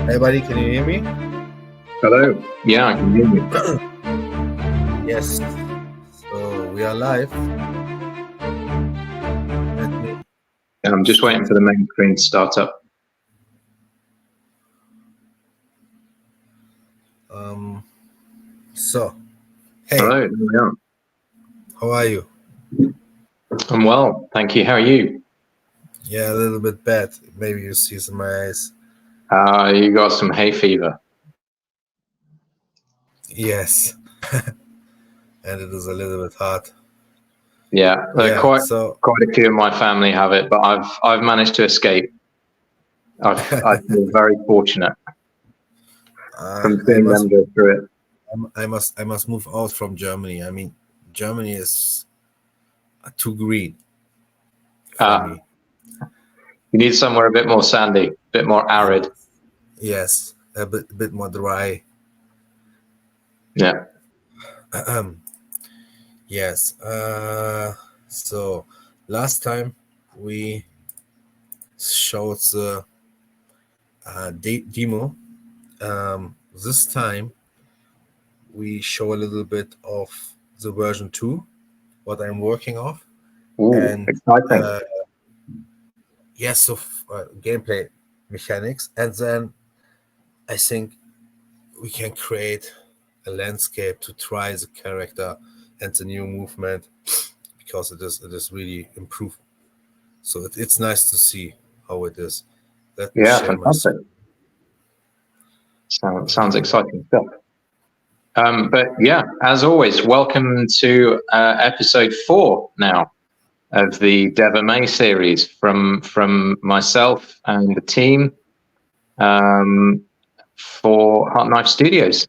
Hey, buddy, can you hear me? Hello. Yeah, I can hear you. Yes. So we are live. I'm just waiting for the main screen to start up. So, hey. Hello. Yeah. How are you? I'm well, thank you. How are you? Yeah, a little bit bad. Maybe you see some of my eyes. You got some hay fever. Yes. And it is a little bit hard. Yeah, quite a few in my family have it, but I've managed to escape. I feel very fortunate from seeing them go through it. I must move out from Germany. I mean, Germany is too green for me. You need somewhere a bit more sandy, a bit more arid. Yes, a bit more dry. Yeah. Yes. So last time we showed the demo. This time we show a little bit of the version 2, what I'm working off. Ooh, and exciting. Yes, of gameplay mechanics, and then I think we can create a landscape to try the character and the new movement, because it is really improved. So it's nice to see how it is. Let me share Fantastic. Sounds exciting stuff. But yeah, as always, welcome to episode 4 now of the DevMA series from myself and the team for Hot Knife Studios.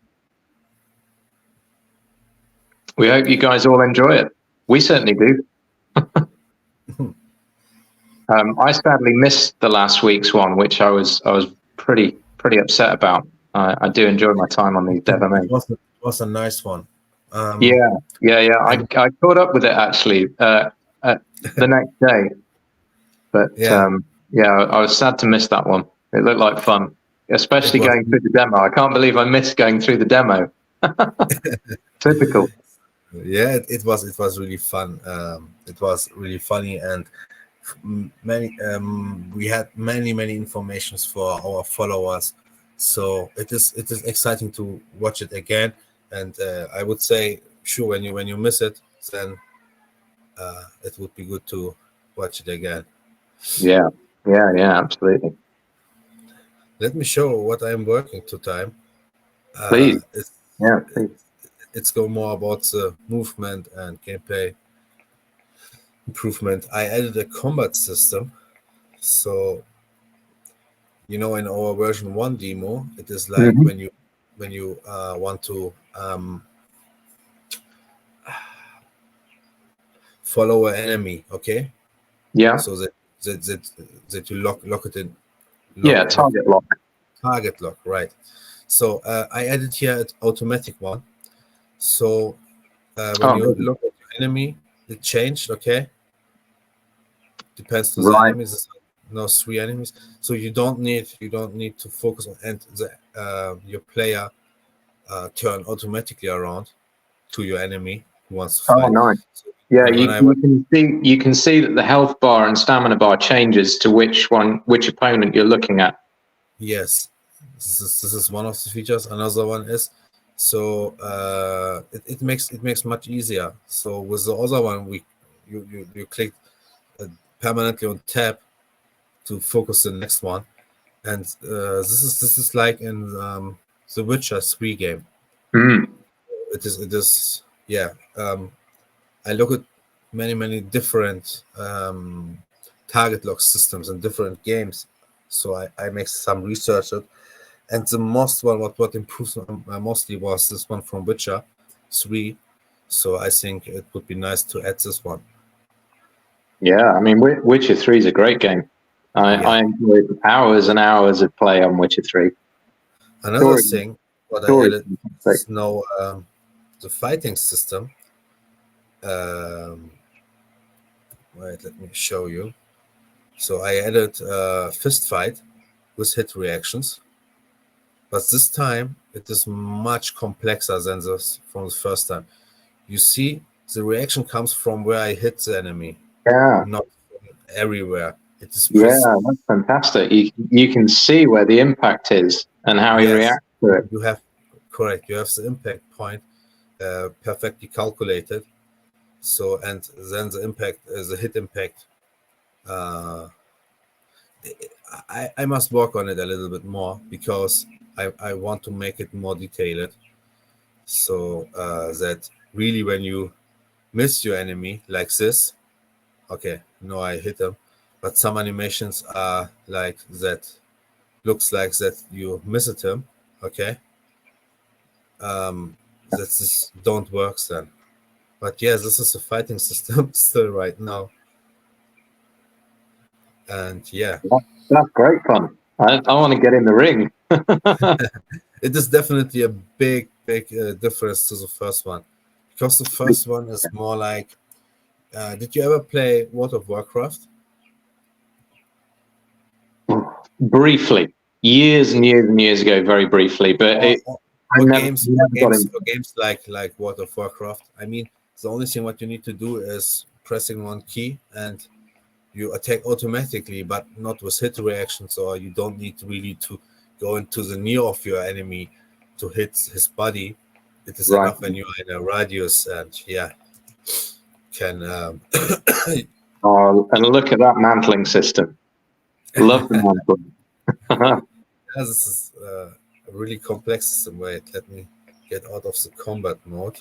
We hope you guys all enjoy it. We certainly do. I sadly missed the last week's one, which I was pretty upset about. I do enjoy my time on these DevMA. It was a nice one. Yeah. I caught up with it actually the next day, but I was sad to miss that one. It looked like fun, especially going through the demo. I can't believe I missed going through the demo. Typical. Yeah, it was really fun. It was really funny, and we had many informations for our followers. So it is exciting to watch it again. And I would say, sure, when you miss it, then it would be good to watch it again. Yeah, absolutely. Let me show what I'm working to time. Please. It's go more about the movement and gameplay improvement. I added a combat system. So, in our version 1 demo, it is like when you want to follow an enemy, okay? Yeah. So that you lock it in. Target lock. Target lock, right. So I added here an automatic one. So when you look at your enemy, it changed, okay? Depends on the enemies. No 3 enemies. So you don't need to focus on your player turn automatically around to your enemy who wants to fight. Oh, nice. So you can see that the health bar and stamina bar changes to which opponent you're looking at. Yes, this is one of the features. Another one is it makes much easier. So with the other one, you click permanently on tab to focus the next one, and this is like in the Witcher 3 game. It is I look at many different target lock systems in different games, so I make some research, and the most one what improves mostly was this one from Witcher 3. So I think it would be nice to add this one. Yeah, I mean, Witcher 3 is a great game. I enjoyed hours and hours of play on Witcher 3. Another thing what I added is now the fighting system. Wait, let me show you. So I added fist fight with hit reactions. But this time it is much complexer than this from the first time. You see, the reaction comes from where I hit the enemy, not from everywhere. It is that's fantastic. You can see where the impact is and how he reacts to it. You have you have the impact point perfectly calculated. So, and then the impact is the hit impact. I must work on it a little bit more because I want to make it more detailed. So that really when you miss your enemy like this, okay, no, I hit them, but some animations are like that, looks like that you missed him, okay, that this don't work then. But yeah, this is a fighting system still right now, and yeah, that's great fun. I want to get in the ring. it is definitely a big difference to the first one, because the first one is more like did you ever play World of Warcraft? Briefly, years and years and years ago, very briefly, but games like World of Warcraft. I mean, the only thing what you need to do is pressing one key and you attack automatically, but not with hit reactions, or you don't need really to go into the near of your enemy to hit his body. It is enough when you are in a radius, and can and look at that mantling system. Love the mantling. This is a really complex system. Wait, let me get out of the combat mode,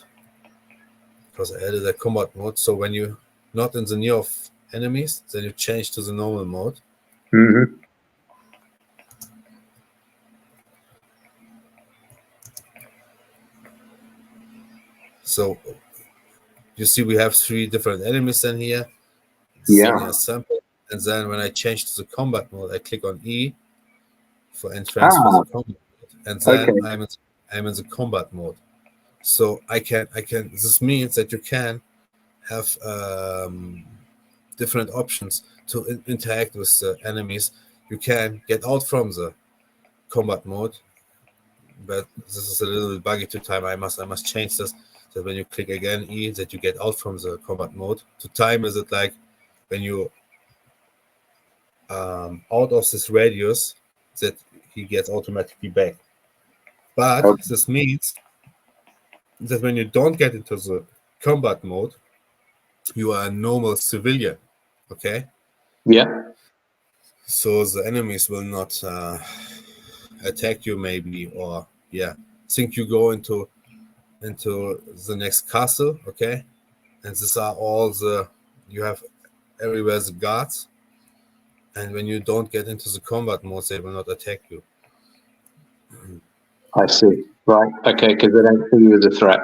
because I added a combat mode. So when you're not in the near of enemies, then you change to the normal mode. Mm-hmm. So you see we have 3 different enemies in here. Sample. And then when I change to the combat mode, I click on E and transfer the combat mode. And then I'm in the combat mode. So I can this means that you can have different options to interact with the enemies. You can get out from the combat mode, but this is a little bit buggy to time. I must change this, that when you click again E, that you get out from the combat mode. To time is it like when you out of this radius, that he gets automatically back. But this means that when you don't get into the combat mode, you are a normal civilian, okay? Yeah. So the enemies will not attack you, maybe, or think you go into the next castle, okay? And these are all you have everywhere the guards, and when you don't get into the combat mode, they will not attack you. I see. Right. Okay, because they don't see you as a threat.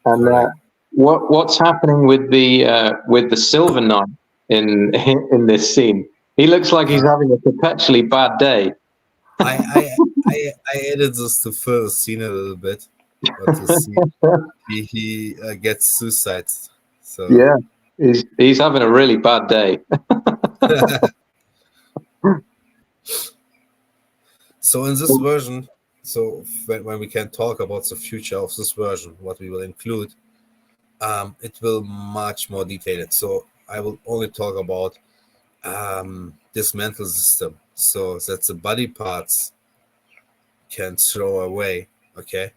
And what's happening with the Silver Knight in this scene? He looks like he's having a perpetually bad day. I added this to fill the scene a little bit, but to see he gets suicide. So yeah, he's having a really bad day. So in this version, so when we can talk about the future of this version, what we will include, it will much more detailed. So I will only talk about dismantle system, so that the body parts can throw away, okay?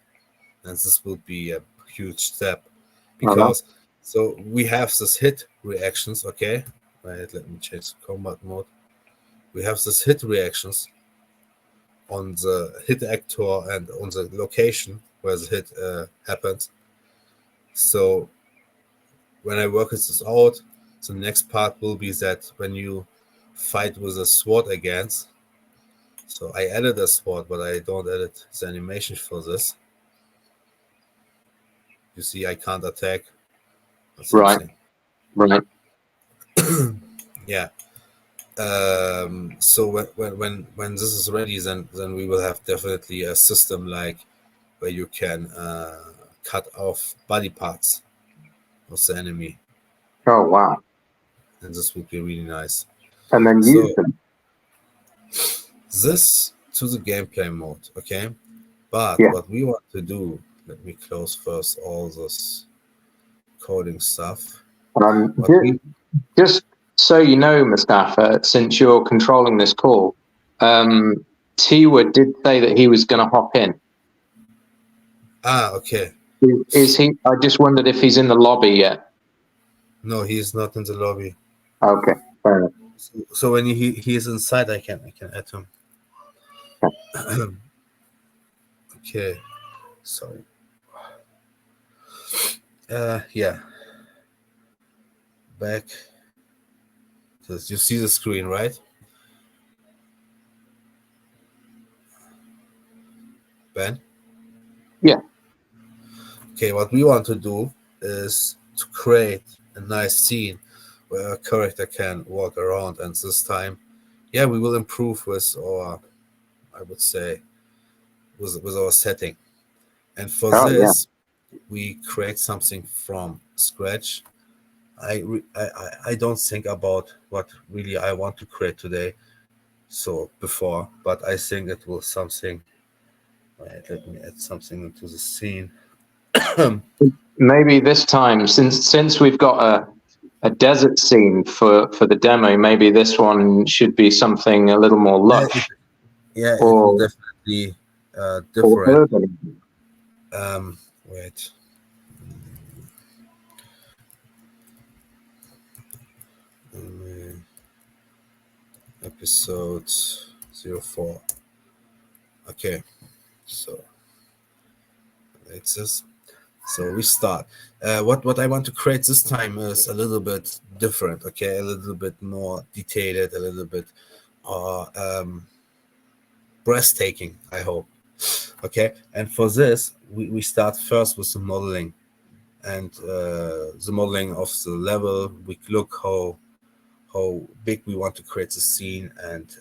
And this will be a huge step, because so we have this hit reactions, okay? Right, let me change the combat mode. We have this hit reactions on the hit actor and on the location where the hit happens. So when I work this out, the next part will be that when you fight with a sword against, so I added a sword, but I don't edit the animation for this. You see, I can't attack. Right. Yeah. So when this is ready, then we will have definitely a system like where you can cut off body parts of the enemy. Oh wow! And this would be really nice. And then use them. This to the gameplay mode, okay? But Yeah. what we want to do, let me close first all this coding stuff. What we, Just so you know, Mustafa, since you're controlling this call, Tiwa did say that he was going to hop in. okay. Is he? I just wondered if he's in the lobby yet. No, he's not in the lobby. Okay, fair enough. So when he is inside, I can add him. Okay, sorry. Yeah. Back. So you see the screen, right? Ben? Yeah. Okay, what we want to do is to create a nice scene where a character can walk around, and this time, yeah, we will improve with our, I would say, with our setting. And for this, we create something from scratch. I don't think about what really I want to create today, so before, but I think it will something. Wait, let me add something into the scene. Maybe this time, since we've got a desert scene for the demo, maybe this one should be something a little more lush. Yeah, it will definitely different. Wait. Episode 04. Okay, so it's this. So we start. What I want to create this time is a little bit different. Okay, a little bit more detailed, a little bit breathtaking, I hope. Okay, and for this we start first with the modeling, and the modeling of the level. We look how big we want to create the scene, and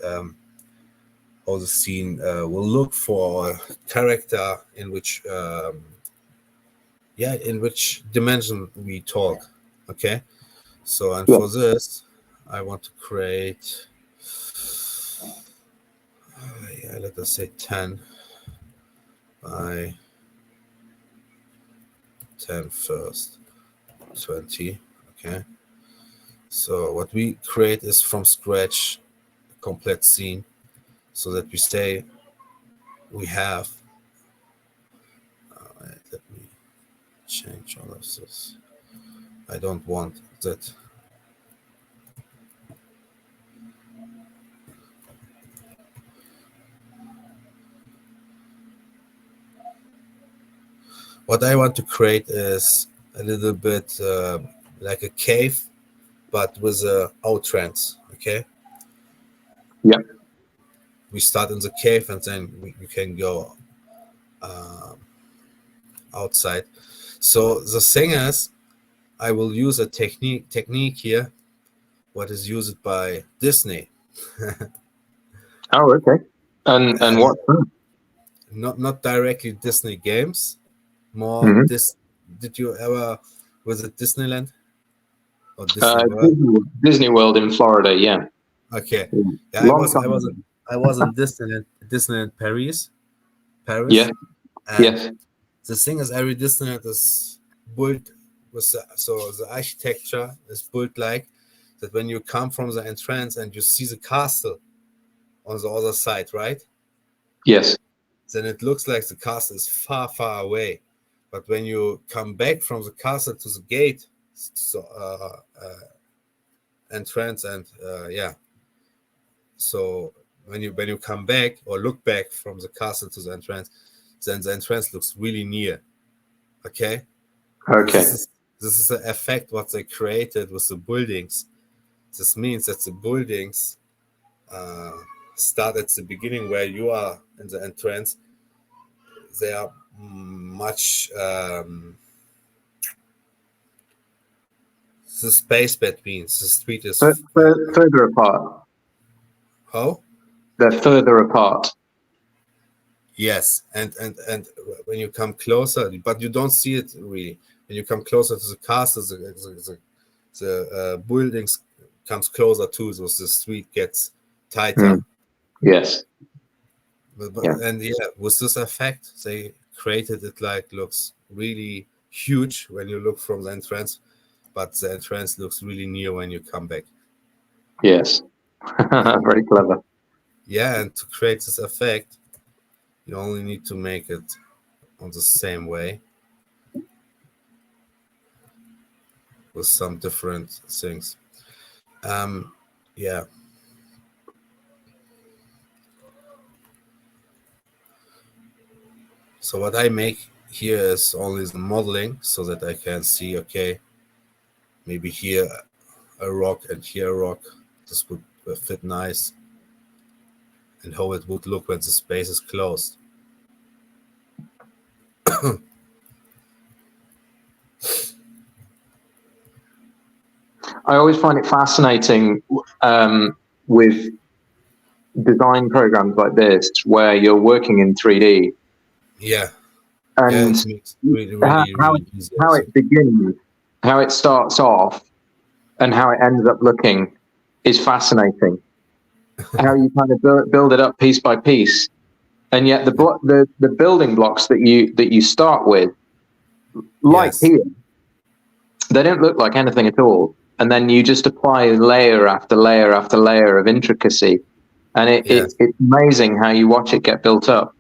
how the scene will look for a character in which in which dimension we talk. Okay, so and for this I want to create let us say 10 by 10 first, 20. Okay, so what we create is from scratch a complete scene, so that we say we have let me change all of this. I don't want that. What I want to create is a little bit like a cave, but with a outrance. Okay. Yeah. We start in the cave, and then we can go outside. So the thing is, I will use a technique here, what is used by Disney. Oh, okay. And what? Not directly Disney games, more this. Did you ever visit Disneyland or Disney World? Disney World in Florida, yeah. Okay, yeah, I was in Disneyland Paris. Yeah. And the thing is, every Disneyland is built with so the architecture is built like that. When you come from the entrance and you see the castle on the other side, right? Yes. Then it looks like the castle is far, far away. But when you come back from the castle to the gate, so entrance and so when you come back or look back from the castle to the entrance, then the entrance looks really near. Okay. This is the effect what they created with the buildings. This means that the buildings start at the beginning where you are in the entrance. They are much the space between the street is further apart. How? They're further apart. Yes, and when you come closer, but you don't see it really. When you come closer to the castle, the buildings comes closer too, so the street gets tighter. Yes. And with this effect, they created it like looks really huge when you look from the entrance, but the entrance looks really near when you come back. Yes. Very clever. Yeah, and to create this effect, you only need to make it on the same way with some different things. Yeah. So what I make here is only the modeling so that I can see, okay, maybe here a rock and here a rock. This would fit nice. And how it would look when the space is closed. I always find it fascinating with design programs like this, where you're working in 3D. Yeah. And it makes really easy. How it begins, how it starts off, and how it ends up looking is fascinating. How you kind of build it up piece by piece, and yet the building blocks that you start with, like here, they don't look like anything at all, and then you just apply layer after layer after layer of intricacy, and it's amazing how you watch it get built up.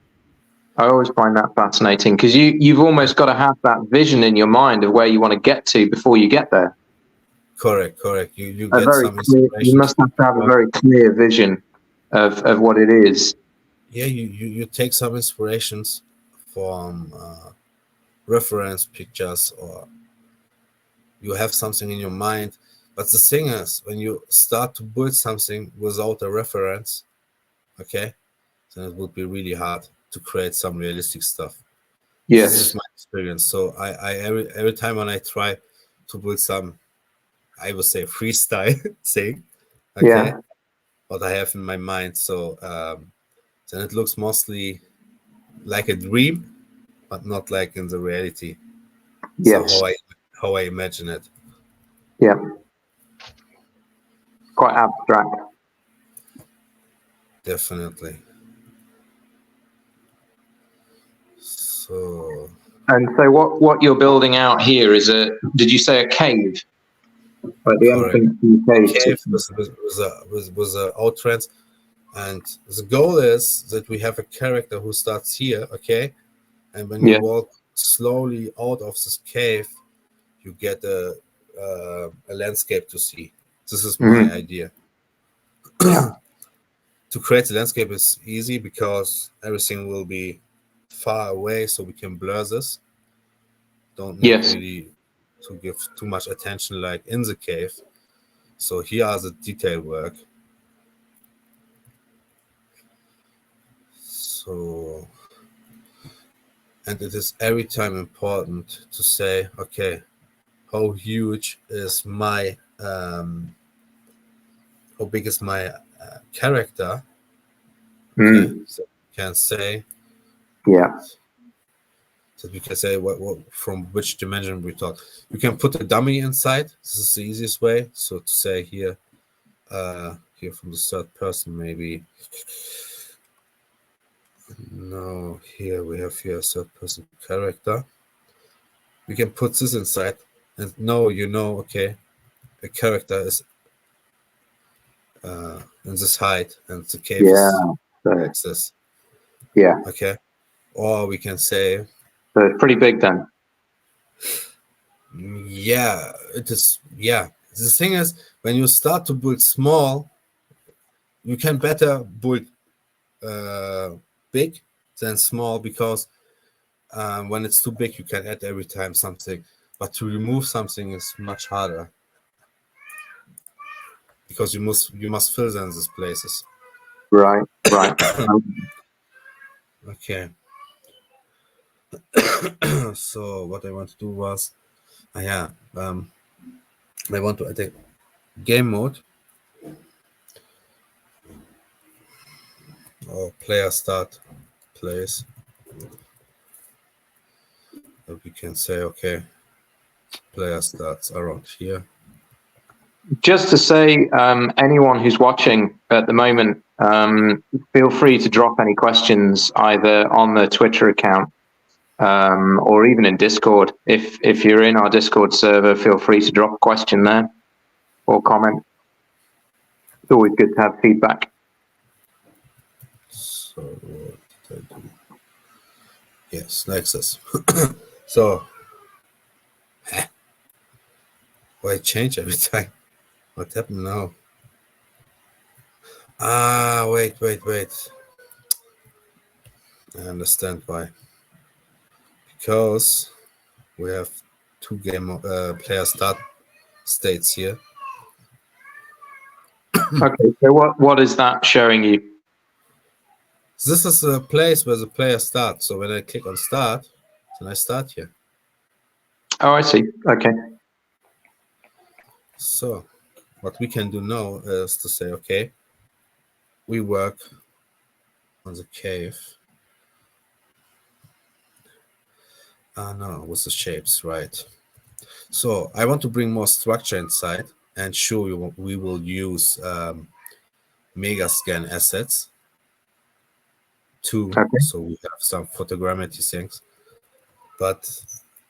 I always find that fascinating because you've almost got to have that vision in your mind of where you want to get to before you get there. Correct. You get some inspiration. You must have to have a very clear vision of what it is. Yeah, you take some inspirations from reference pictures, or you have something in your mind. But the thing is, when you start to build something without a reference, okay, then it would be really hard to create some realistic stuff. Yes. This is my experience. So I every time when I try to build some, I would say, freestyle thing, okay, what I have in my mind. So then it looks mostly like a dream, but not like in the reality. Yes. So how I imagine it. Yeah. Quite abstract. Definitely. So. And so what you're building out here is did you say a cave? Like the entrance to the cave with a outrance. And the goal is that we have a character who starts here, okay? And when you walk slowly out of this cave, you get a landscape to see. This is my idea. To create the landscape is easy because everything will be far away, so we can blur this. Don't need really to give too much attention like in the cave. So here are the detail work. So, and it is every time important to say, okay, how huge is my, how big is my character? Okay, so we can say, so we can say what from which dimension we talk. You can put a dummy inside. This is the easiest way. So to say here, here from the third person, maybe. No, here we have here a third person character. We can put this inside, and now you know, okay, a character is in this height, and the cave is like this. Yeah. Okay. Or we can say. So it's pretty big then. Yeah, it is. Yeah. The thing is, when you start to build small, you can better build big than small, because when it's too big, you can add every time something. But to remove something is much harder, because you must fill them these places. Right. Okay. So what I want to do was, I want to add a game mode, or player start place. So we can say, okay, player starts around here. Just to say, anyone who's watching at the moment, feel free to drop any questions either on the Twitter account or even in Discord. If you're in our Discord server, feel free to drop a question there or comment. It's always good to have feedback. So what did I do? Yes, Nexus. So why change every time? What happened now? Wait. I understand why. Because we have two game player start states here. Okay, so what is that showing you? This is a place where the player starts. So when I click on start, then I start here. Oh, I see. Okay. So what we can do now is to say, okay, we work on the cave. No, with the shapes, right? So I want to bring more structure inside and show you we will use Megascan assets too. Okay. So we have some photogrammetry things, but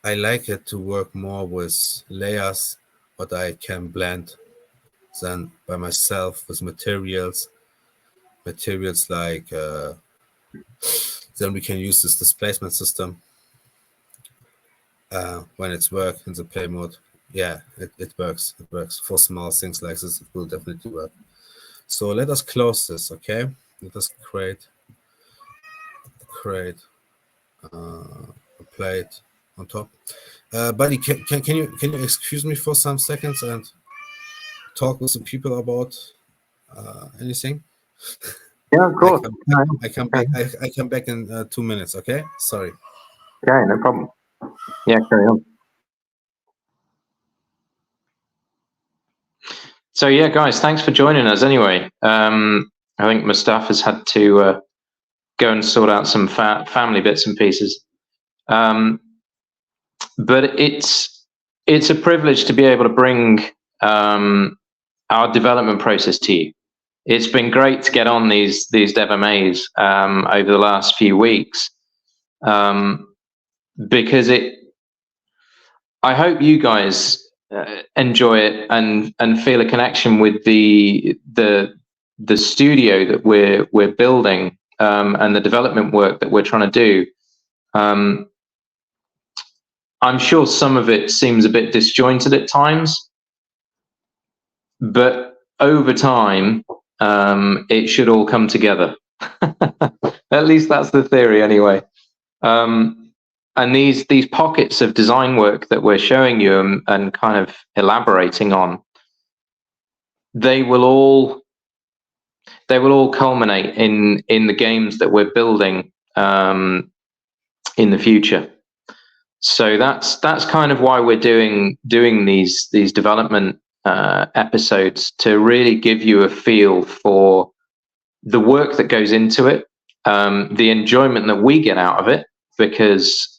I like it to work more with layers, what I can blend than by myself with materials like then we can use this displacement system when it's work in the play mode. Yeah, it works. It works for small things like this. It will definitely work. So let us close this, okay? Let us create a plate on top. Buddy, can you excuse me for some seconds and talk with the people about anything? Yeah, of course. I come back in 2 minutes, okay? Sorry. Okay, no problem. Yeah, carry on. So yeah, guys, thanks for joining us anyway. I think Mustafa's had to go and sort out some family bits and pieces. But it's a privilege to be able to bring our development process to you. It's been great to get on these DevMAs over the last few weeks because I hope you guys enjoy it and feel a connection with the studio that we're building and the development work that we're trying to do. I'm sure some of it seems a bit disjointed at times, but over time, it should all come together. At least that's the theory anyway. And these pockets of design work that we're showing you and kind of elaborating on, they will all culminate in the games that we're building in the future. So that's kind of why we're doing these development episodes, to really give you a feel for the work that goes into it, the enjoyment that we get out of it, because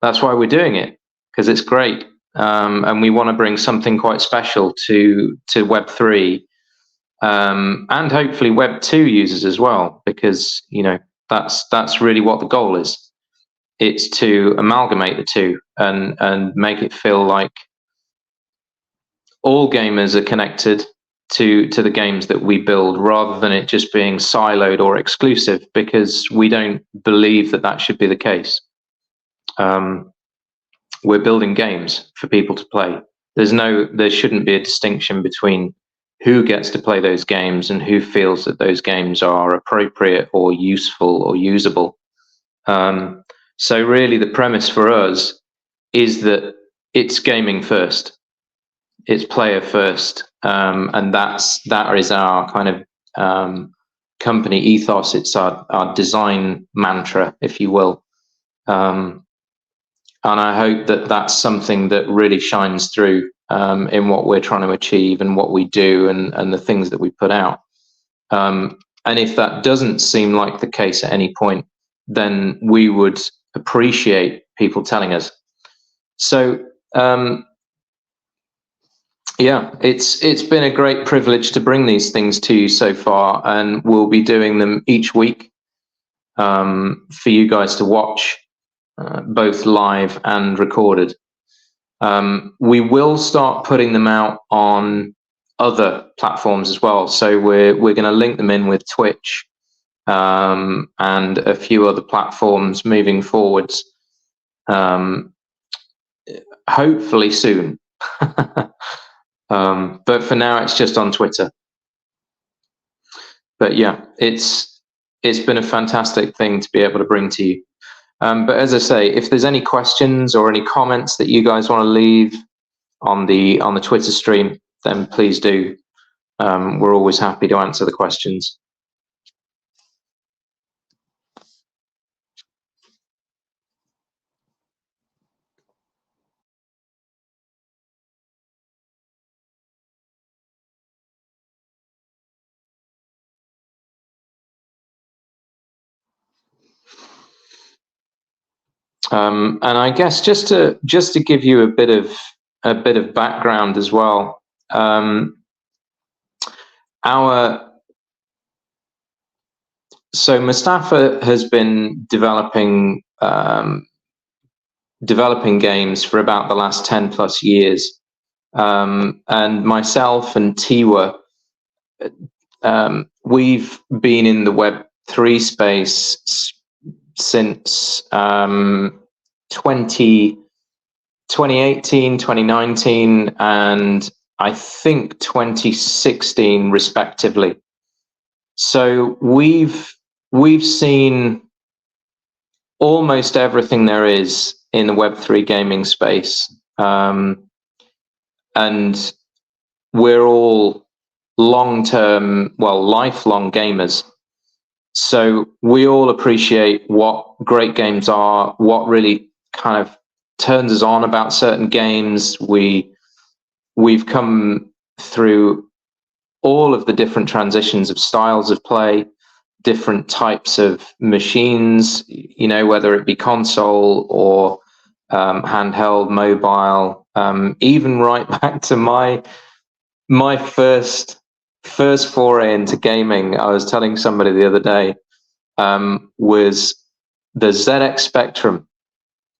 that's why we're doing it, because it's great, and we want to bring something quite special to Web3 and hopefully Web2 users as well, because that's really what the goal is. It's to amalgamate the two and make it feel like all gamers are connected to the games that we build, rather than it just being siloed or exclusive, because we don't believe that should be the case. We're building games for people to play. There shouldn't be a distinction between who gets to play those games and who feels that those games are appropriate or useful or usable. So really the premise for us is that it's gaming first, it's player first, and that is our kind of company ethos. It's our design mantra, if you will. And I hope that's something that really shines through in what we're trying to achieve and what we do and the things that we put out. And if that doesn't seem like the case at any point, then we would appreciate people telling us. So Yeah, it's been a great privilege to bring these things to you so far, and we'll be doing them each week for you guys to watch, both live and recorded. We will start putting them out on other platforms as well, so we're going to link them in with Twitch and a few other platforms moving forwards, hopefully soon. But for now, it's just on Twitter. But yeah, it's been a fantastic thing to be able to bring to you. But as I say, if there's any questions or any comments that you guys want to leave on the Twitter stream, then please do. We're always happy to answer the questions. And I guess just to give you a bit of background as well. So Mustafa has been developing games for about the last 10 plus years, and myself and Tiwa, we've been in the Web3 space since 2018, 2019, and I think 2016 respectively. So we've seen almost everything there is in the Web3 gaming space, and we're all lifelong gamers. So we all appreciate what great games are, what really kind of turns us on about certain games. We've come through all of the different transitions of styles of play, different types of machines, you know, whether it be console or handheld, mobile, even right back to my first foray into gaming. I was telling somebody the other day, was the ZX Spectrum.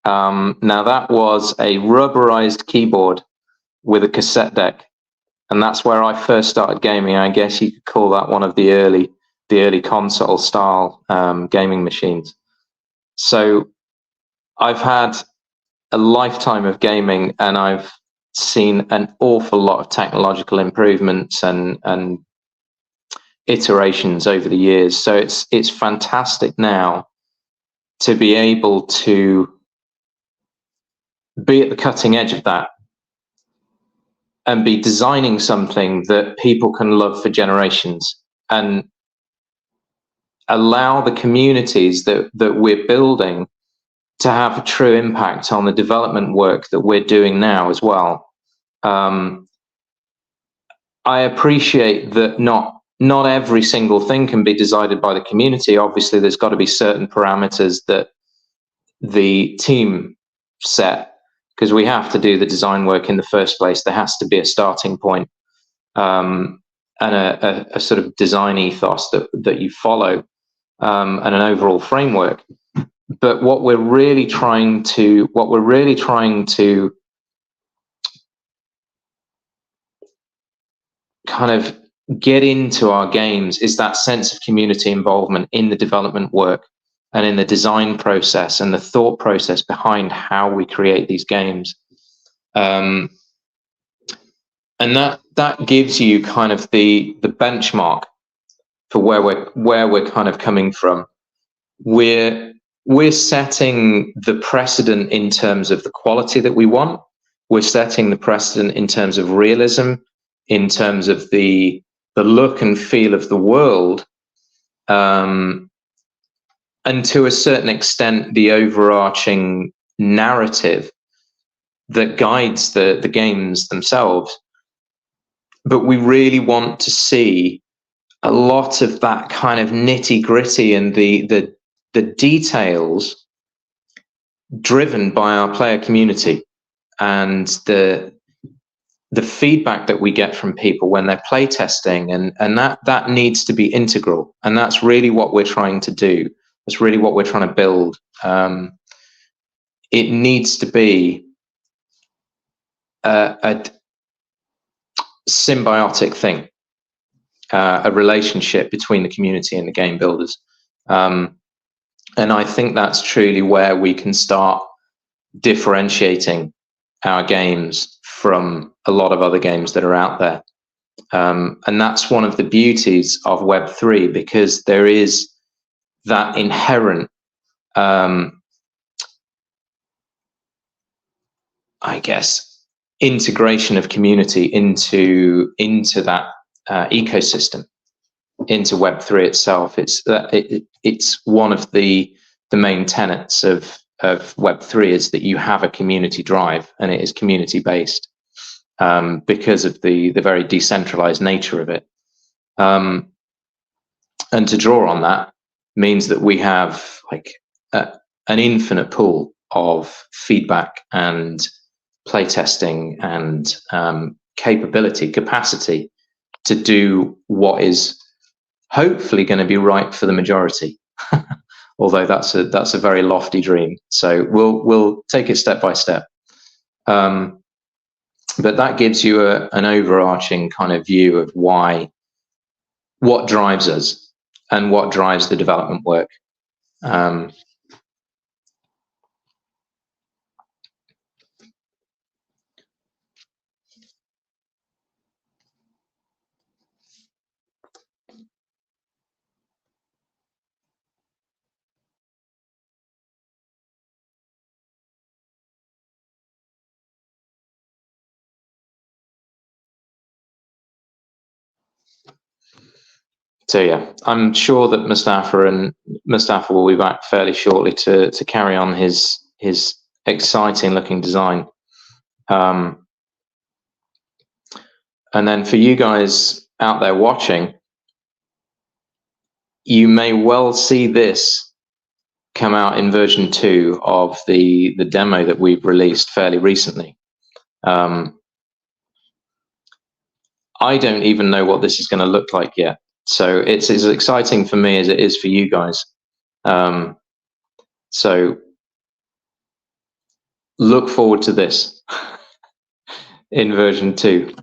Now that was a rubberized keyboard with a cassette deck, and that's where I first started gaming. I guess you could call that one of the early console style gaming machines. So I've had a lifetime of gaming, and I've seen an awful lot of technological improvements and iterations over the years. So it's fantastic now to be able to be at the cutting edge of that and be designing something that people can love for generations, and allow the communities that we're building to have a true impact on the development work that we're doing now as well. I appreciate that not every single thing can be decided by the community. Obviously, there's got to be certain parameters that the team set, because we have to do the design work in the first place. There has to be a starting point, and a sort of design ethos that you follow, and an overall framework. But what we're really trying to kind of get into our games is that sense of community involvement in the development work and in the design process and the thought process behind how we create these games. And that gives you kind of the benchmark for where we're kind of coming from. We're setting the precedent in terms of the quality that we want. We're setting the precedent in terms of realism, in terms of the look and feel of the world, and to a certain extent, the overarching narrative that guides the games themselves. But we really want to see a lot of that kind of nitty-gritty and the details driven by our player community, and the the feedback that we get from people when they're playtesting, and that needs to be integral, and that's really what we're trying to do. That's really what we're trying to build. It needs to be a symbiotic thing, a relationship between the community and the game builders. And I think that's truly where we can start differentiating our games from a lot of other games that are out there. And that's one of the beauties of Web3, because there is that inherent, I guess, integration of community into that ecosystem, into Web3 itself. It's one of the main tenets of Web3 is that you have a community drive, and it is community based, because of the very decentralized nature of it. And to draw on that means that we have like an infinite pool of feedback and playtesting and capacity to do what is hopefully going to be right for the majority. Although that's a very lofty dream. So we'll take it step by step. But that gives you an overarching kind of view of what drives us and what drives the development work. So yeah, I'm sure that Mustafa will be back fairly shortly to carry on his exciting looking design. And then for you guys out there watching, you may well see this come out in version 2 of the demo that we've released fairly recently. I don't even know what this is going to look like yet. So it's as exciting for me as it is for you guys. So look forward to this in version 2.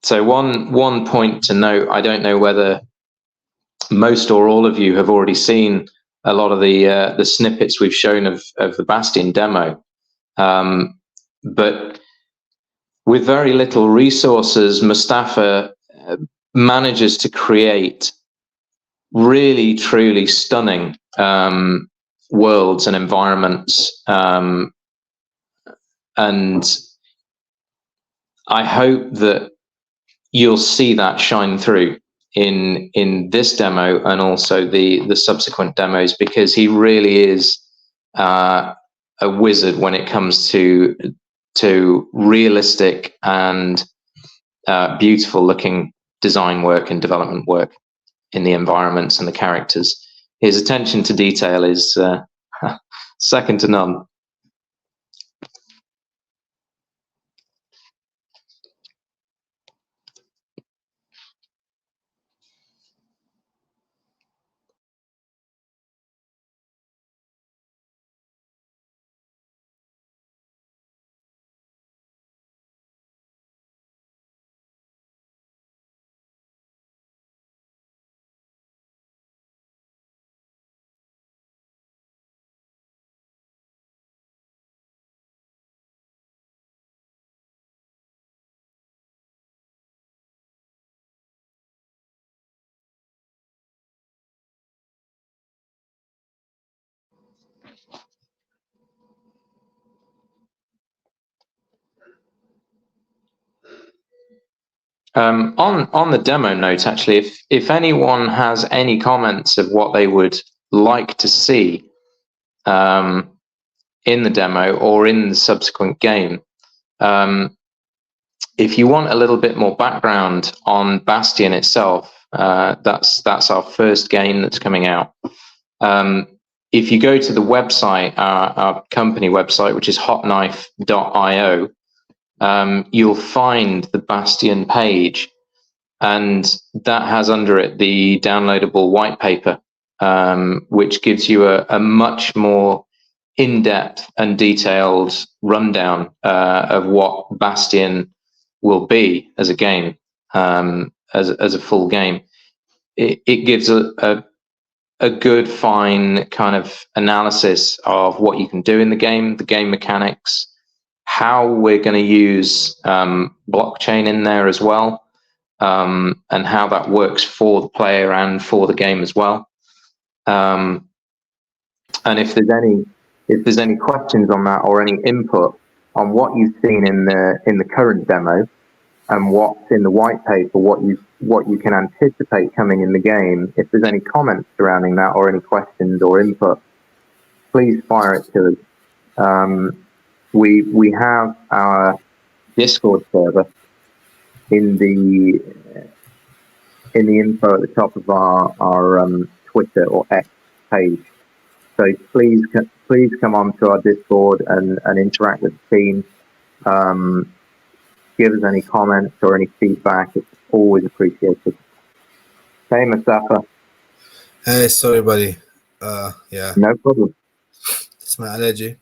So one point to note, I don't know whether most or all of you have already seen a lot of the snippets we've shown of the Bastion demo. But with very little resources, Mustafa manages to create really, truly stunning worlds and environments. And I hope that you'll see that shine through in this demo and also the subsequent demos, because he really is a wizard when it comes to realistic and beautiful looking design work and development work in the environments and the characters. His attention to detail is second to none. On the demo note, actually, if anyone has any comments of what they would like to see in the demo or in the subsequent game, if you want a little bit more background on Bastion itself, that's our first game that's coming out. if you go to the website, our company website, which is hotknife.io, you'll find the Bastion page, and that has under it the downloadable white paper, which gives you a much more in-depth and detailed rundown of what Bastion will be as a game, as a full game. It gives a good, fine kind of analysis of what you can do in the game mechanics, how we're going to use blockchain in there as well, and how that works for the player and for the game as well. And if there's any questions on that or any input on what you've seen in the current demo and what's in the white paper, what you can anticipate coming in the game, if there's any comments surrounding that or any questions or input, please fire it to us. We have our Discord server in the info at the top of our Twitter or X page. So please come on to our Discord and interact with the team. Give us any comments or any feedback. It's always appreciated. Hey, Mustafa. Hey, sorry, buddy. Yeah. No problem. It's my allergy.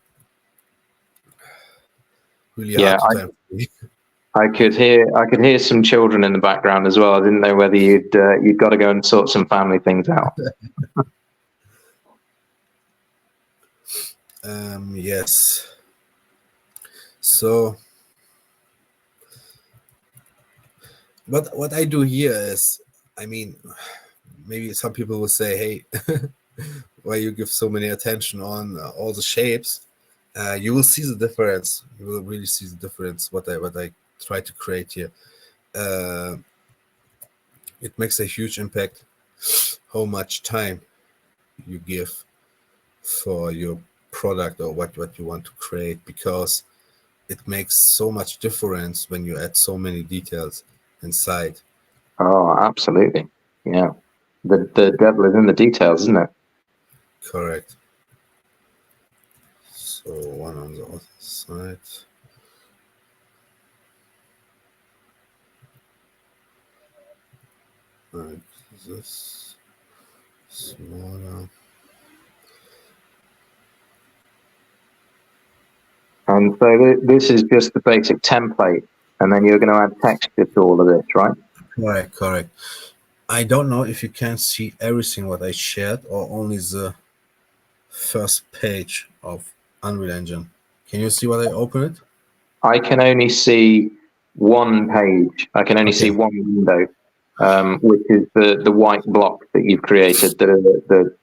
Really Yeah, hard to time for me. I could hear some children in the background as well. I didn't know whether you'd got to go and sort some family things out. Yes. So what I do here is, I mean, maybe some people will say, hey, why you give so many attention on all the shapes? You will see the difference. You will really see the difference what I try to create here. It makes a huge impact how much time you give for your product or what you want to create, because it makes so much difference when you add so many details inside. Oh, absolutely. Yeah. The devil is in the details, isn't it? Correct. So one on the other side. Like this. Smaller. And so this is just the basic template, and then you're going to add texture to all of this, right? Correct. I don't know if you can see everything what I shared or only the first page of Unreal Engine. Can you see what I open it? I can only see one page. I can only see one window, which is the white block that you've created, the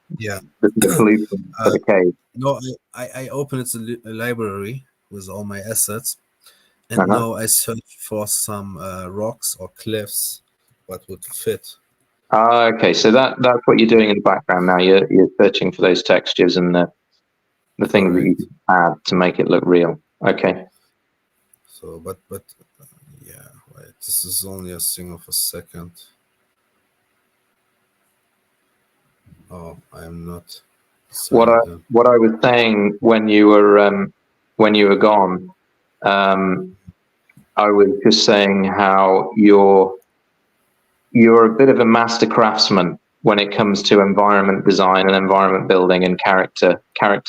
blueprint for the cave. No, I opened it a library with all my assets, and now I search for some rocks or cliffs what would fit. Okay, so that's what you're doing in the background now. You're searching for those textures and the things that you can add to make it look real. Okay. So, but yeah, wait. This is only a thing of a second. Oh, I'm not. What I was saying when you were gone, I was just saying how you're a bit of a master craftsman when it comes to environment design and environment building and character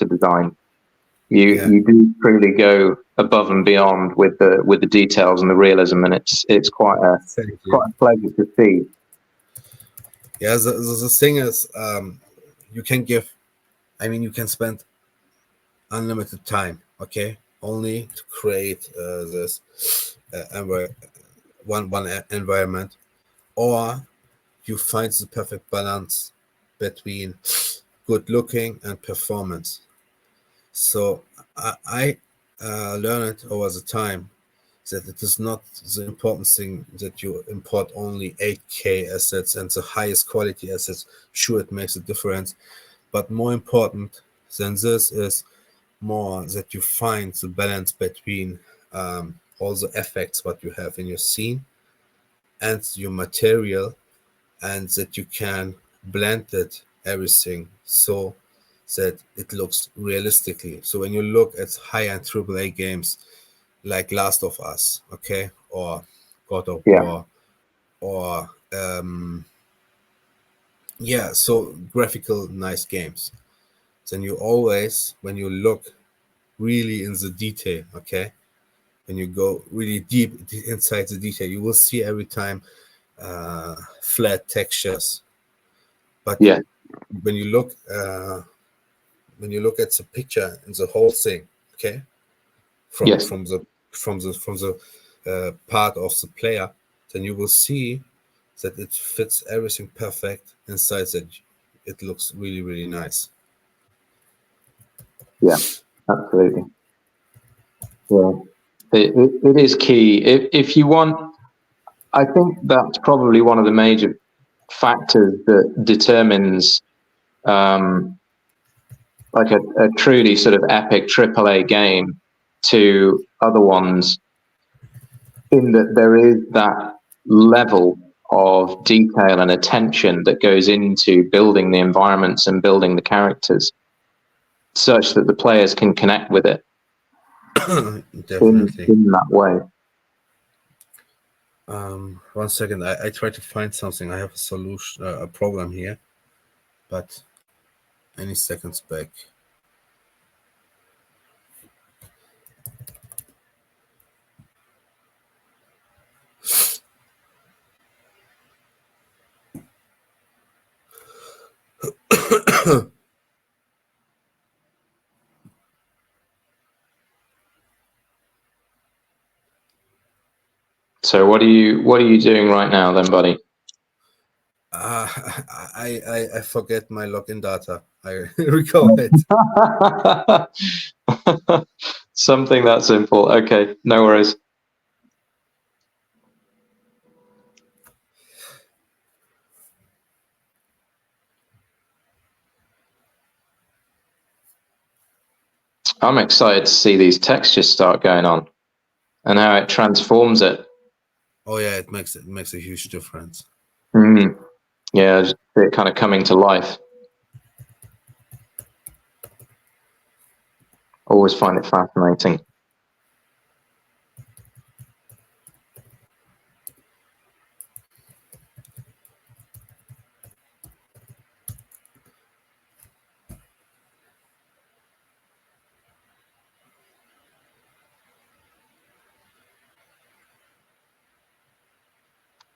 design. You do truly go above and beyond with the details and the realism, and it's quite a pleasure to see. Yeah, the thing is, you can spend unlimited time, okay, only to create this one environment, or you find the perfect balance between good looking and performance. So I learned over the time that it is not the important thing that you import only 8K assets and the highest quality assets. Sure, it makes a difference, but more important than this is more that you find the balance between all the effects what you have in your scene and your material, and that you can blend it everything so that it looks realistically. So when you look at high-end AAA games like Last of Us, okay, or God of War, or so graphical nice games, then you always, when you look really in the detail, okay, when you go really deep inside the detail, you will see every time flat textures. But when you look at the picture and the whole thing, okay, from the part of the player, then you will see that it fits everything perfect inside, that it looks really, really nice. Yeah, absolutely. Yeah, it is key. If you want, I think that's probably one of the major factors that determines like a truly sort of epic AAA game to other ones, in that there is that level of detail and attention that goes into building the environments and building the characters such that the players can connect with it. Definitely. In that way. 1 second, I try to find something. I have a solution, a problem here, but any seconds back. So what are you doing right now then, buddy? I forget my login data. I recover it. Something that simple. Okay, no worries. I'm excited to see these textures start going on and how it transforms it. Oh yeah, it makes a huge difference. Yeah, just it kind of coming to life. Always find it fascinating.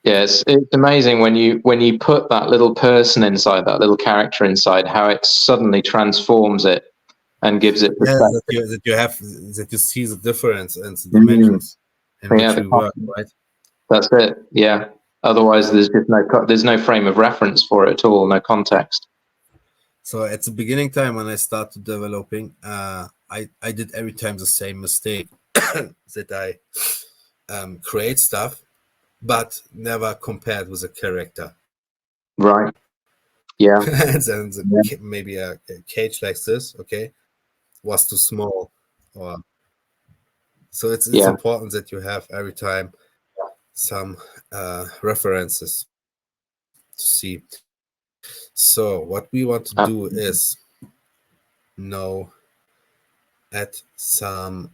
Yeah, it's amazing when you put that little person inside, that little character inside, how it suddenly transforms it and gives it perspective. Yeah, that you see the difference and the dimensions in which we work, right? That's it. Yeah. Otherwise, there's no frame of reference for it at all, no context. So at the beginning time when I started developing, I did every time the same mistake that I create stuff, but never compared with a character. Right. Yeah. And then maybe a cage like this, okay, was too small, or so it's important that you have every time some references to see. So what we want to do is now add some.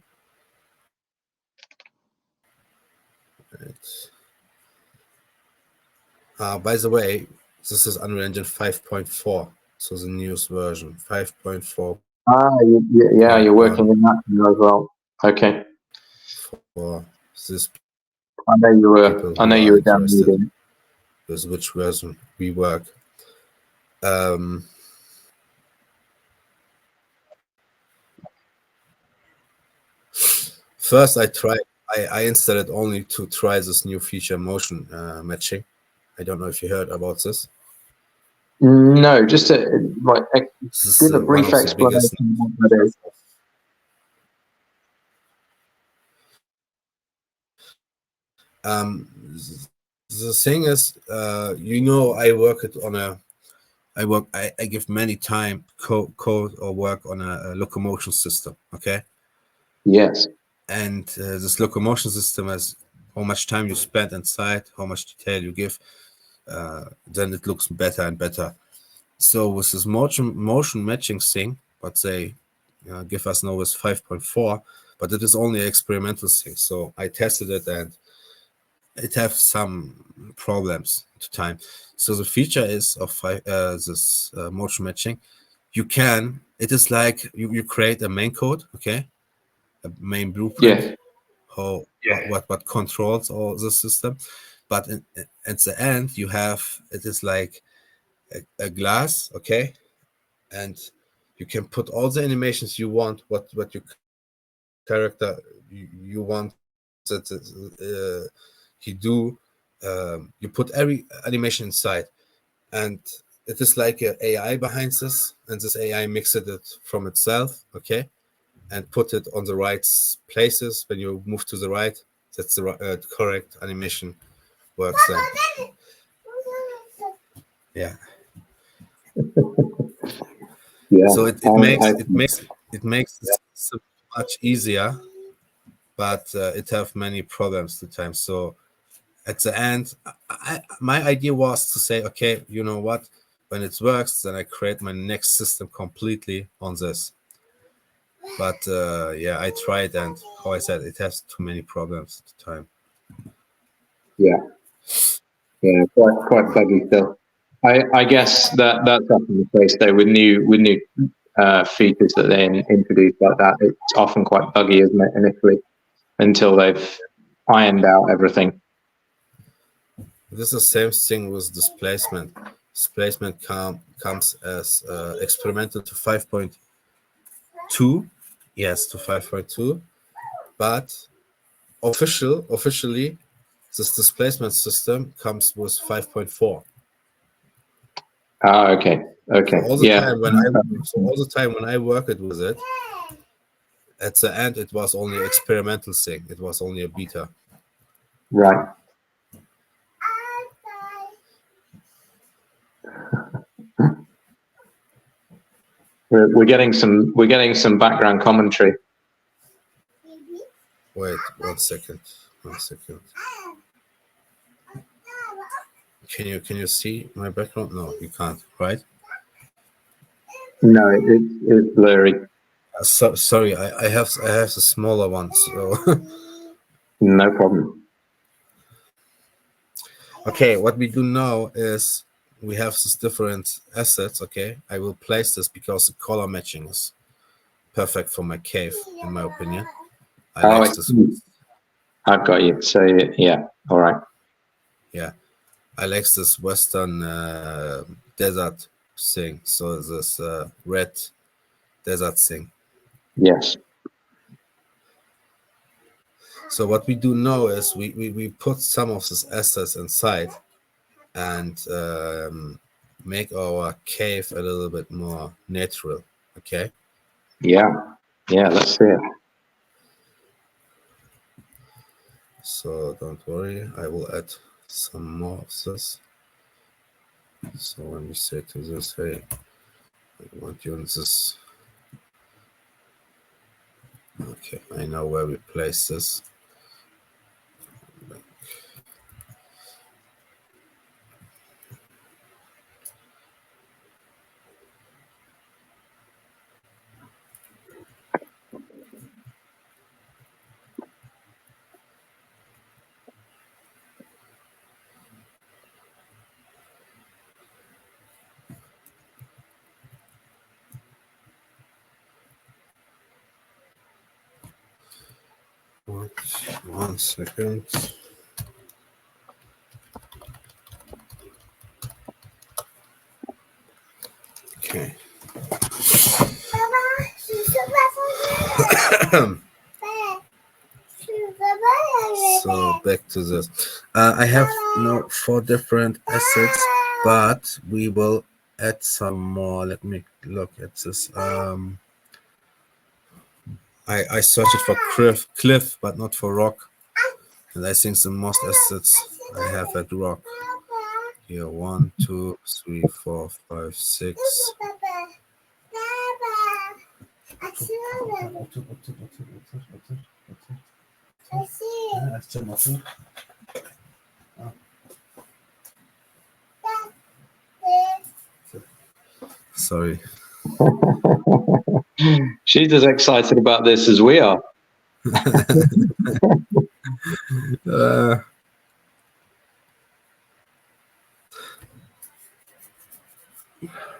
By the way, this is Unreal Engine 5.4, so the newest version, 5.4. Yeah, you're working in that as well. Okay. For this, I know you were downloading with which version we work. First, I installed it only to try this new feature, motion matching. I don't know if you heard about this. No, just to give a brief explanation of what that is. The thing is, I give many time code or work on a locomotion system, okay? Yes. And this locomotion system is how much time you spend inside, how much detail you give, then it looks better and better. So with this motion matching thing, but they give us now with 5.4, but it is only an experimental thing. So I tested it and it have some problems to time. So the feature is of this motion matching. It is like you create a main code, okay, a main blueprint, what controls all the system, but at the end it is like a glass, okay, and you can put all the animations you want, what your character you want that he do. You put every animation inside, and it is like an AI behind this, and this AI mixed it from itself, okay, and put it on the right places. When you move to the right, that's the correct animation works then. Yeah. Yeah. So it makes it so much easier, but it have many problems to time. So at the end, my idea was to say, okay, you know what? When it works, then I create my next system completely on this. But yeah, I tried, and how I said, it has too many problems at the time. Yeah, quite buggy still. I guess that's often the case though with new features that they introduce like that. It's often quite buggy, isn't it, initially, until they've ironed out everything. This is the same thing with displacement. Displacement comes as experimental to 5.2. Yes, to 5.2. But officially, this displacement system comes with 5.4. Ah, okay. So all the time when I worked with it, at the end it was only experimental thing. It was only a beta. Right. We're getting some background commentary. Wait, 1 second. 1 second. Can you see my background? No, you can't, right? No, it's blurry. Sorry, I have the smaller one. So No problem. okay, what we do now is we have these different assets. Okay, I will place this because the color matching is perfect for my cave, in my opinion. I like this. I've got you. So yeah, all right. Yeah, I like this Western desert thing. So this red desert thing. Yes. So what we do now is we put some of these assets inside and make our cave a little bit more natural. Okay. Yeah. Let's see it. So don't worry, I will add some more of this. So when we say to this, hey, I want you in this. Okay, I know where we place this. One second. Okay. So back to this. I have 4 different assets, but we will add some more. Let me look at this. I searched for cliff, but not for rock. And I think the most assets I have at rock. Here, 1, 2, 3, 4, 5, 6. Sorry. She's as excited about this as we are.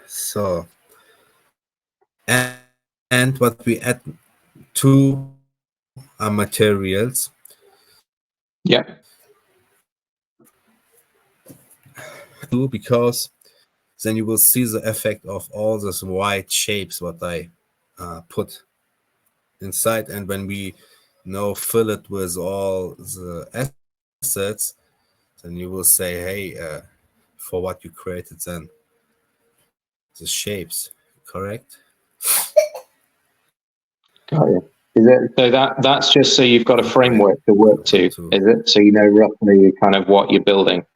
So, and what we add to our materials. Yeah. Because then you will see the effect of all those white shapes what I put inside, and when we fill it with all the assets, then you will say, hey, for what you created, then the shapes, correct? Got you. Is it so that's just so you've got a framework to work to, is it? So you know roughly kind of what you're building.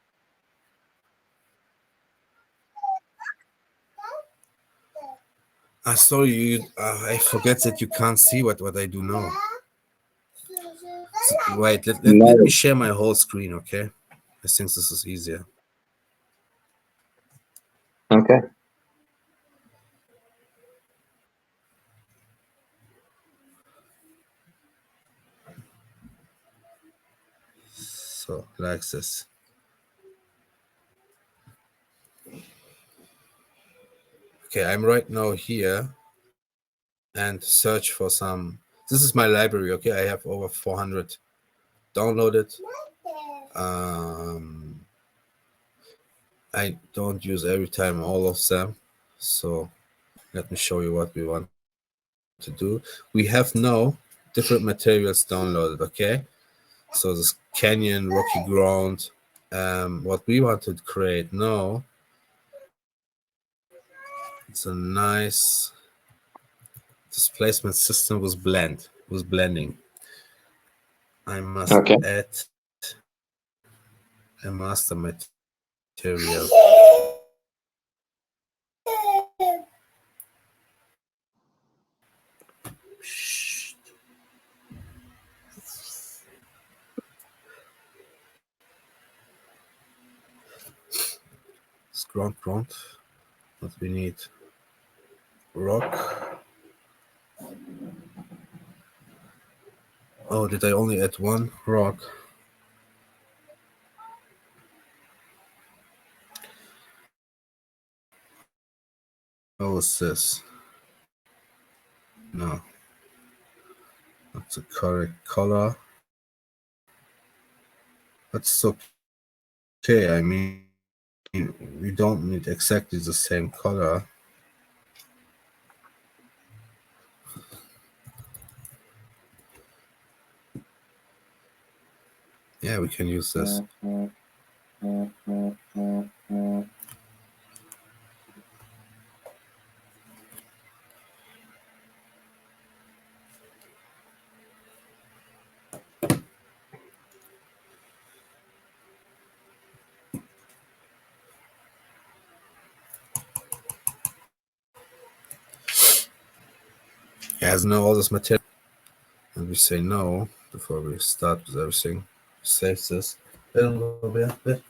Sorry, I forget that you can't see what I do now. Wait, let me share my whole screen, okay? I think this is easier. Okay. So, like this. Okay, I'm right now here and search for some. This is my library, okay? I have over 400 downloaded. I don't use every time all of them. So let me show you what we want to do. We have now different materials downloaded, okay? So this canyon, rocky ground. What we want to create now, it's a nice displacement system with blending. I must add a master material. It's ground. What we need, rock. Oh, did I only add one rock? How is this? No, that's the correct color. That's okay. I mean, we don't need exactly the same color. Yeah, we can use this. It has no all this material. And we say no before we start with everything. Save this. Wait.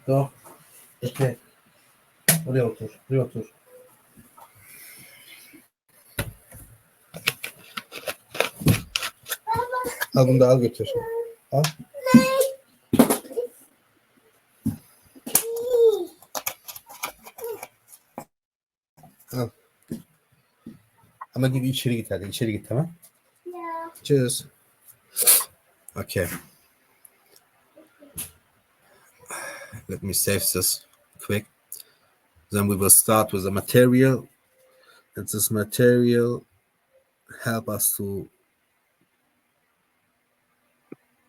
Go. Okay. Buraya otur. Al bunu da al götür. Al. Al. Ama git içeri git hadi. İçeri git, tamam? Yeah. Cheers. Okay. Let me save this quick. Then we will start with the material. And this material help us to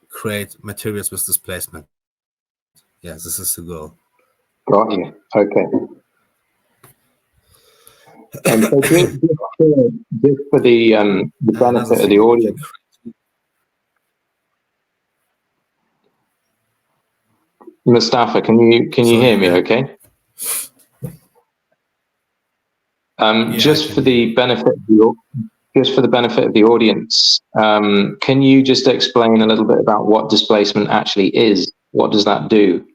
create materials with displacement. Yeah, this is the goal. Got you. Okay. And so just for the benefit of the audience. Mustafa, can you hear me? Okay. Just for the benefit of the audience, can you just explain a little bit about what displacement actually is? What does that do?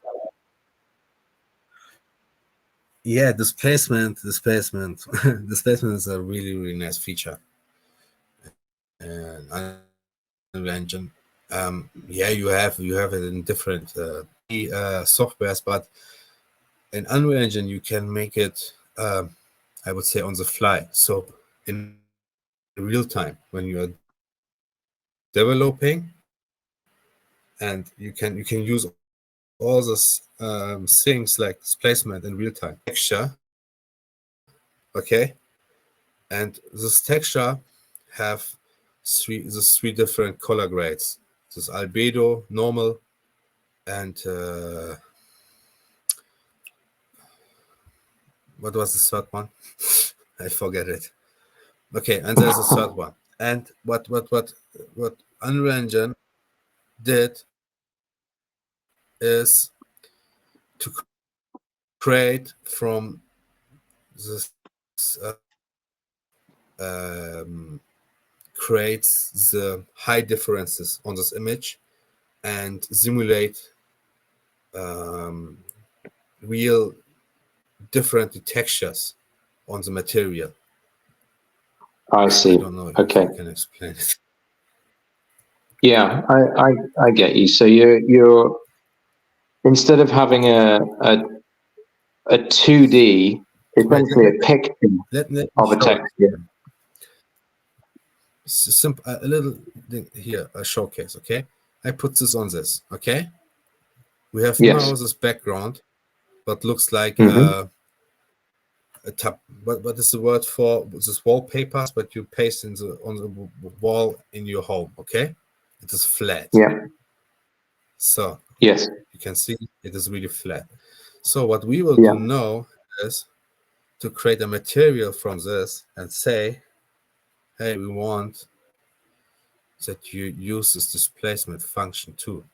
Yeah, displacement is a really nice feature. And Unreal Engine, yeah, you have it in different softwares, but in Unreal Engine you can make it, I would say, on the fly. So in real time when you are developing, and you can use all those things like displacement in real time. Texture, okay, and this texture have three different color grades. This albedo, normal, and what was the third one? I forget it. Okay, and there's a third one. And what Unreal Engine did is to create from this creates the high differences on this image and simulate real different textures on the material. I see. I don't know if okay. I can explain it. Yeah, I get you. So you're instead of having a 2D, essentially a picture of a texture. Simple, a little thing here, a showcase. Okay, I put this on this. Okay, we have now this background, but looks like a tab. What is the word for this wallpapers? But you paste on the wall in your home. Okay, it is flat. Yeah. So yes, you can see it is really flat. So what we will do now is to create a material from this and say, hey, we want that you use this displacement function too.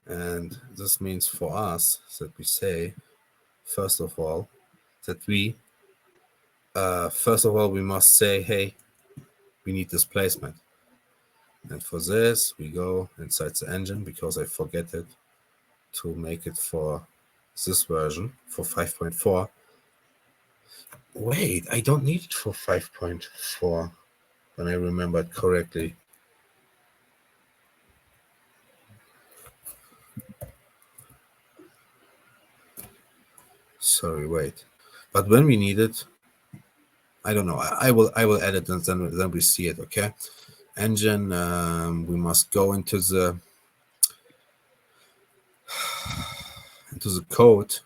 And this means for us that we say, first of all, that we must say, hey, we need displacement. And for this, we go inside the engine, because I forget it to make it for this version, for 5.4. Wait, I don't need it for 5.4 when I remembered correctly. Sorry, wait. But when we need it, I don't know. I will add it, and then we see it. Okay. Engine. We must go into the code,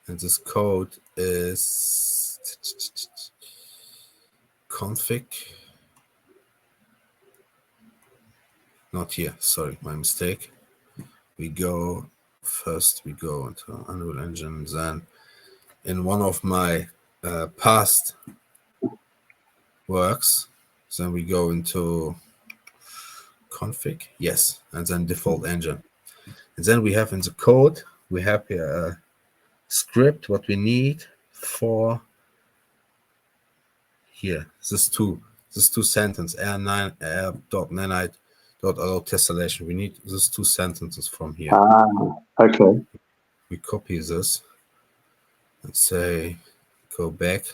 and this code is config. Not here. Sorry, my mistake. We go into Unreal Engine, then in one of my past works, then we go into config, yes, and then default engine. And then we have in the code, we have here a script, what we need for here, this two sentence, r9.nanite.auto tessellation. We need these two sentences from here. Okay. We copy this and say, go back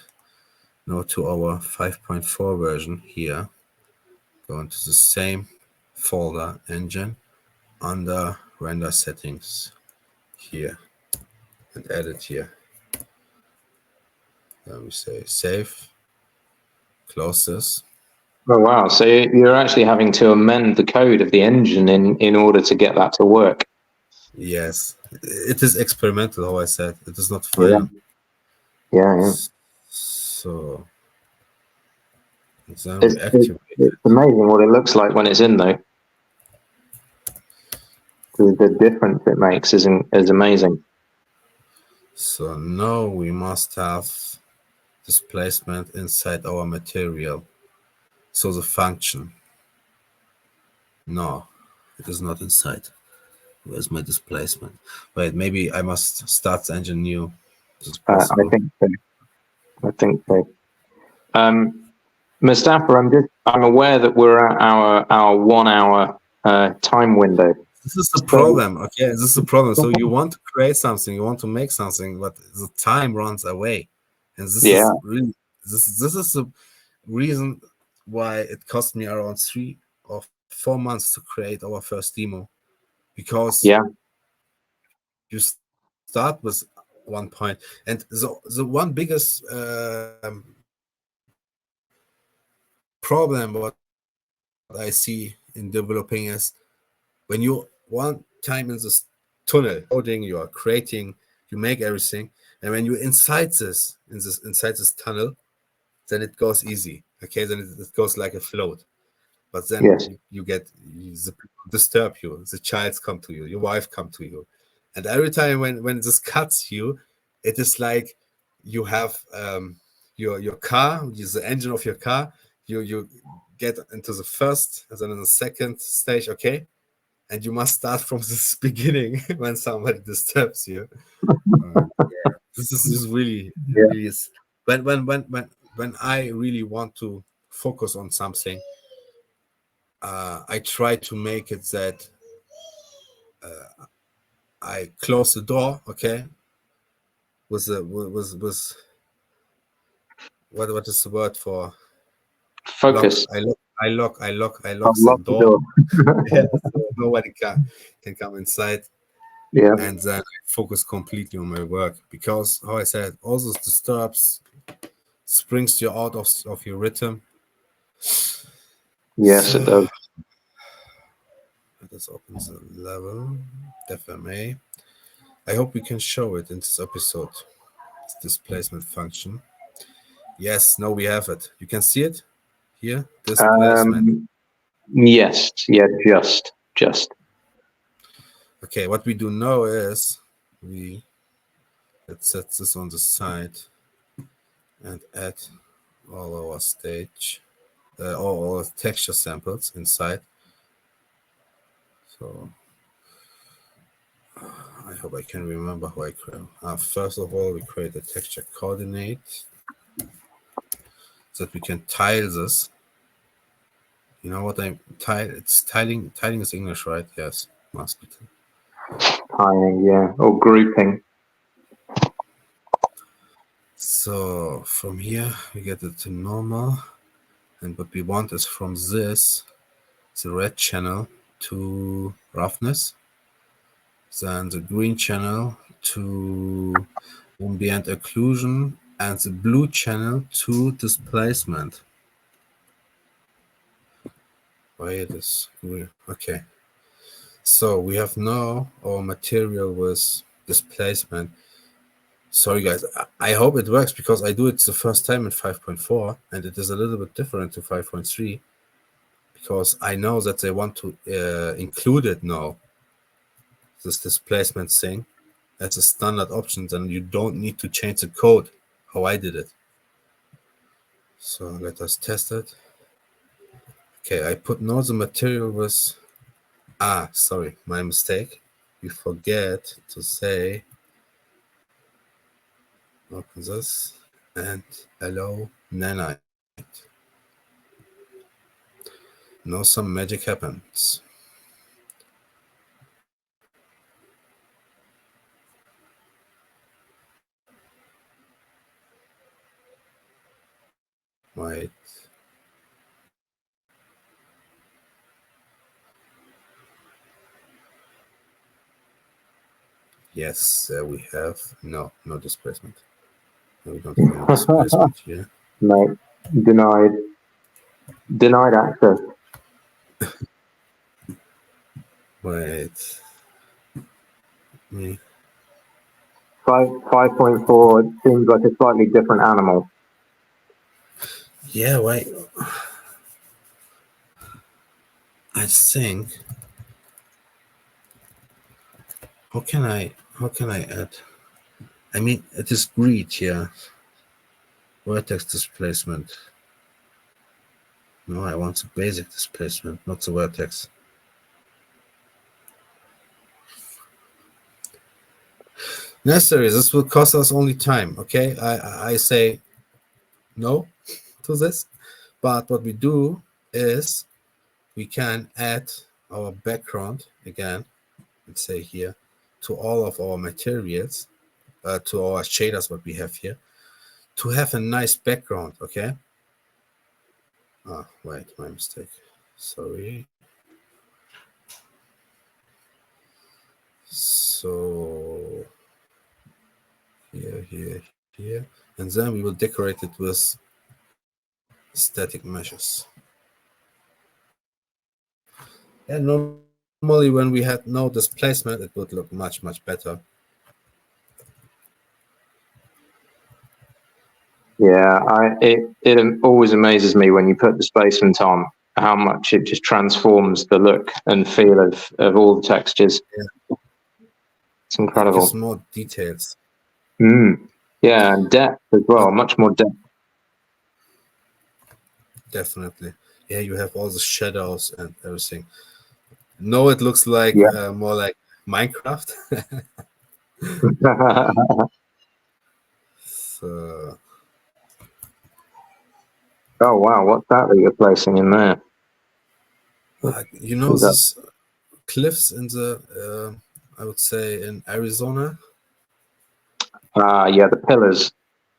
now to our 5.4 version here. Go into the same folder, engine, under render settings here, and add it here. Then we say save, close this. Oh wow! So you're actually having to amend the code of the engine in order to get that to work. Yes, it is experimental. How I said, it is not final. Yeah. So then it's amazing what it looks like when it's in, though. The difference it makes is amazing. So now we must have displacement inside our material. So the function. No, it is not inside. Where's my displacement? Wait, maybe I must start the engine new. I think so. Mustafa, I'm aware that we're at our 1 hour time window. This is the problem. Okay, this is the problem. So you want to create something, you want to make something, but the time runs away, and this is really this is the reason why it cost me around 3 or 4 months to create our first demo, because you start with one point, and the one biggest problem what I see in developing is when you one time in this tunnel coding, you are creating, you make everything, and when you're inside this tunnel, then it goes easy. Okay, then it goes like a float. But then you get the people disturb you, the child come to you, your wife come to you, and every time when this cuts you, it is like you have your car, the engine of your car, you get into the first and then in the second stage, okay, and you must start from this beginning when somebody disturbs you. This is really is when I really want to focus on something, I try to make it that I close the door, okay, with what is the word for focus. I lock the door. Yeah, so nobody can come inside. And then I focus completely on my work, because how I said, all those disturbs springs you out of your rhythm. Yes, it does. Let us open the level, DevMA. I hope we can show it in this episode. It's displacement function. Yes, now we have it. You can see it here, displacement. Yes, yeah, just. Okay, what we do now is let's set this on the side and add all our stage, all our texture samples inside. So I hope I can remember how I create. First of all, we create a texture coordinate so that we can tile this. You know what I'm tile? It's tiling. Tiling is English, right? Yes, must be. Tiling, yeah, or grouping. So from here we get it to normal, and what we want is from this, the red channel to roughness, then the green channel to ambient occlusion, and the blue channel to displacement. Why it is weird? Okay. So we have now our material with displacement. Sorry guys, I hope it works, because I do it the first time in 5.4 and it is a little bit different to 5.3, because I know that they want to include it now, this displacement thing, as a standard option, then you don't need to change the code how I did it. So let us test it. Okay, I put now the material with, sorry, my mistake. We forget to say, open this and allow nanite. Now some magic happens. Wait. Yes, there we have no displacement. No, we don't have any displacement here. No, denied access. Wait. Me. 5.4 seems like a slightly different animal. Yeah, wait. I think. How can I add? I mean, it is grid here. Vertex displacement. No, I want the basic displacement, not the vertex. Necessary. This will cost us only time. Okay, I say no to this, but what we do is we can add our background again. let's say here, to all of our materials, to our shaders, what we have here, to have a nice background, okay? Wait, my mistake. Sorry. So here, and then we will decorate it with static meshes. And normally when we had no displacement, it would look much better. Yeah, it always amazes me when you put displacement on, how much it just transforms the look and feel of all the textures. Yeah. It's incredible. Just more details. Yeah, and depth as well, much more depth. Definitely. Yeah, you have all the shadows and everything. No, it looks like more like Minecraft. So. Oh wow, what's that you're placing in there? You know these cliffs in the, I would say in Arizona. Yeah, the pillars,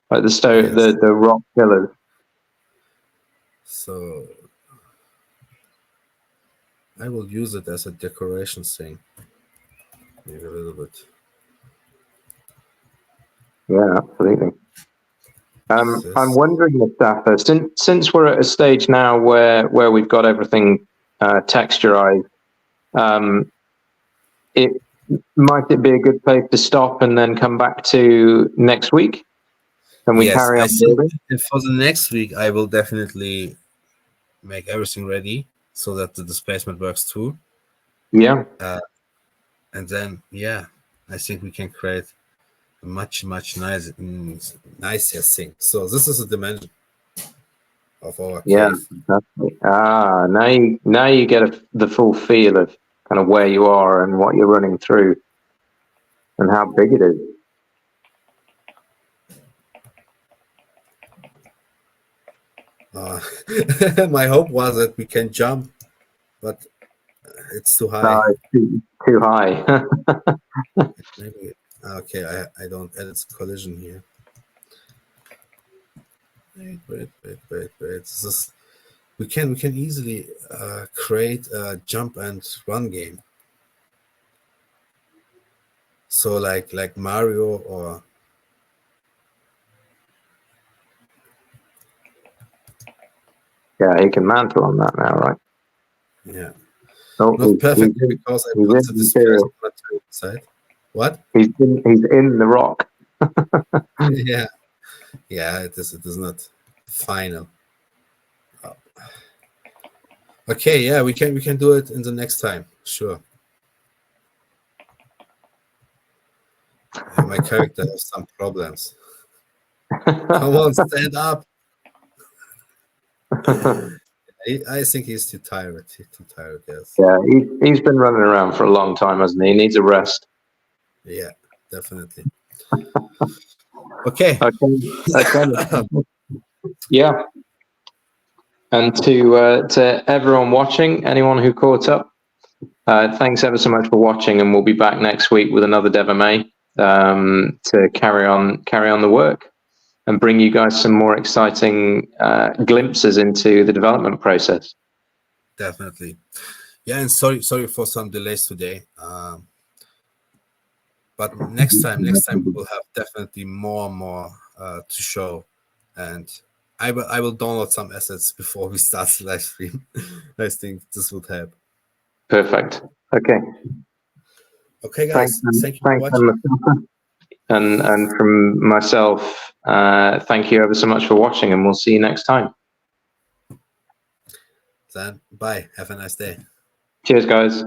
like the stone, Yes. the rock pillars. So I will use it as a decoration thing. Maybe a little bit. Yeah, absolutely. I'm wondering, Mustafa, since we're at a stage now where we've got everything texturized, might it be a good place to stop and then come back to next week? Can we carry on building? For the next week, I will definitely make everything ready so that the displacement works too. Yeah. And then, I think we can create a much nicer thing. So this is a dimension of our cave. Exactly. Now you get the full feel of kind of where you are and what you're running through and how big it is. My hope was that we can jump, but it's too high. No, it's too high. Maybe. Okay, I don't edit collision here. Wait. This is, we can easily create a jump and run game. So like Mario or he can mantle on that now, right? Yeah. Oh, not perfect because I put the displacement material inside. What? He's in the rock. Yeah. It is not final. Oh. Okay, we can do it in the next time. Sure. My character has some problems. Come on, stand up. I think he's too tired. Yes. Yeah, he's been running around for a long time, hasn't he? He needs a rest. Yeah, definitely. Okay. Yeah. And to everyone watching, anyone who caught up, thanks ever so much for watching, and we'll be back next week with another DevMA to carry on the work and bring you guys some more exciting glimpses into the development process. Definitely. Yeah, and sorry for some delays today. But next time we will have definitely more to show, and I will download some assets before we start the live stream. I think this would help. Perfect. Okay. Okay, guys. Thank you for watching. And from myself, thank you ever so much for watching, and we'll see you next time. Then bye. Have a nice day. Cheers, guys.